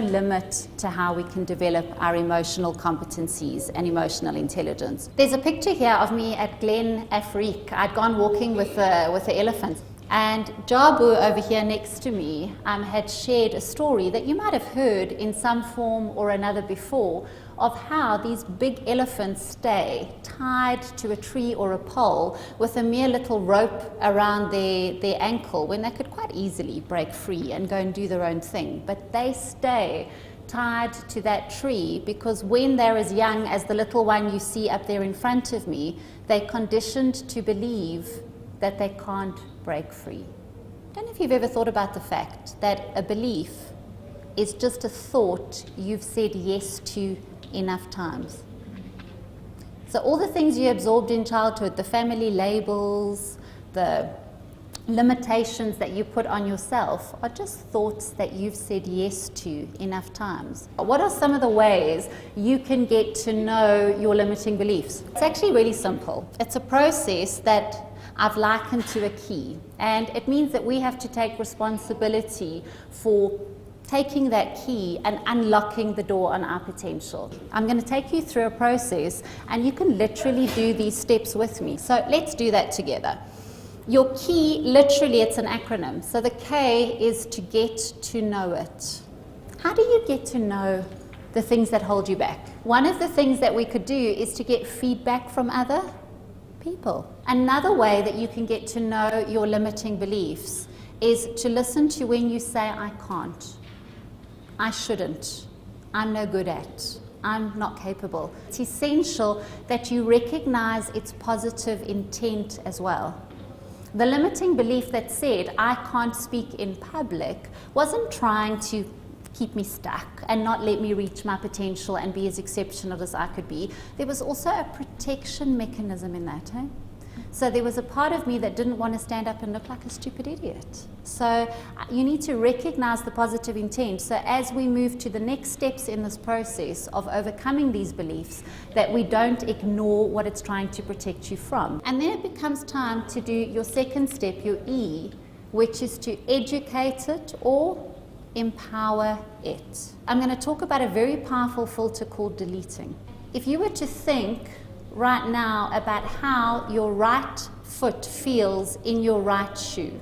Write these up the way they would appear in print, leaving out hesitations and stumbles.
no limit to how we can develop our emotional competencies and emotional intelligence. There's a picture here of me at Glen Afrique. I'd gone walking with the elephants. And Jabu over here next to me had shared a story that you might have heard in some form or another before, of how these big elephants stay tied to a tree or a pole with a mere little rope around their ankle, when they could quite easily break free and go and do their own thing. But they stay tied to that tree because when they're as young as the little one you see up there in front of me, they're conditioned to believe that they can't break free. I don't know if you've ever thought about the fact that a belief is just a thought you've said yes to enough times. So all the things you absorbed in childhood, the family labels, the limitations that you put on yourself, are just thoughts that you've said yes to enough times. What are some of the ways you can get to know your limiting beliefs? It's actually really simple. It's a process that I've likened to a key, and it means that we have to take responsibility for taking that key and unlocking the door on our potential. I'm going to take you through a process, and you can literally do these steps with me. So let's do that together. Your key, literally, it's an acronym. So the K is to get to know it. How do you get to know the things that hold you back? One of the things that we could do is to get feedback from other people. Another way that you can get to know your limiting beliefs is to listen to when you say, I can't, I shouldn't, I'm no good at, I'm not capable. It's essential that you recognize its positive intent as well. The limiting belief that said, I can't speak in public, wasn't trying to keep me stuck and not let me reach my potential and be as exceptional as I could be. There was also a protection mechanism in that. So there was a part of me that didn't want to stand up and look like a stupid idiot. So you need to recognize the positive intent. So as we move to the next steps in this process of overcoming these beliefs, that we don't ignore what it's trying to protect you from. And then it becomes time to do your second step, your E, which is to educate it or empower it. I'm going to talk about a very powerful filter called deleting. If you were to think right now about how your right foot feels in your right shoe,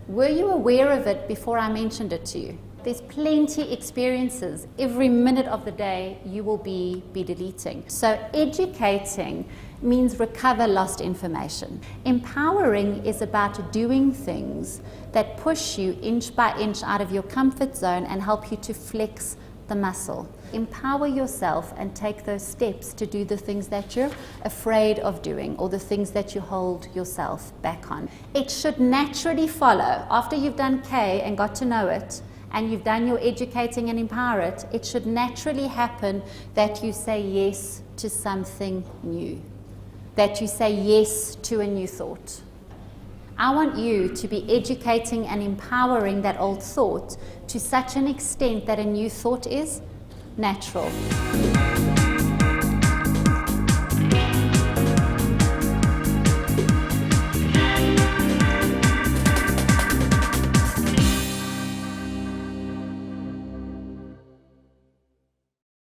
were you aware of it before I mentioned it to you? There's plenty experiences. Every minute of the day you will be deleting. So educating means recover lost information. Empowering is about doing things that push you inch by inch out of your comfort zone and help you to flex the muscle. Empower yourself and take those steps to do the things that you're afraid of doing or the things that you hold yourself back on. It should naturally follow, after you've done K and got to know it, and you've done your educating and empower it, it should naturally happen that you say yes to something new, that you say yes to a new thought. I want you to be educating and empowering that old thought to such an extent that a new thought is natural.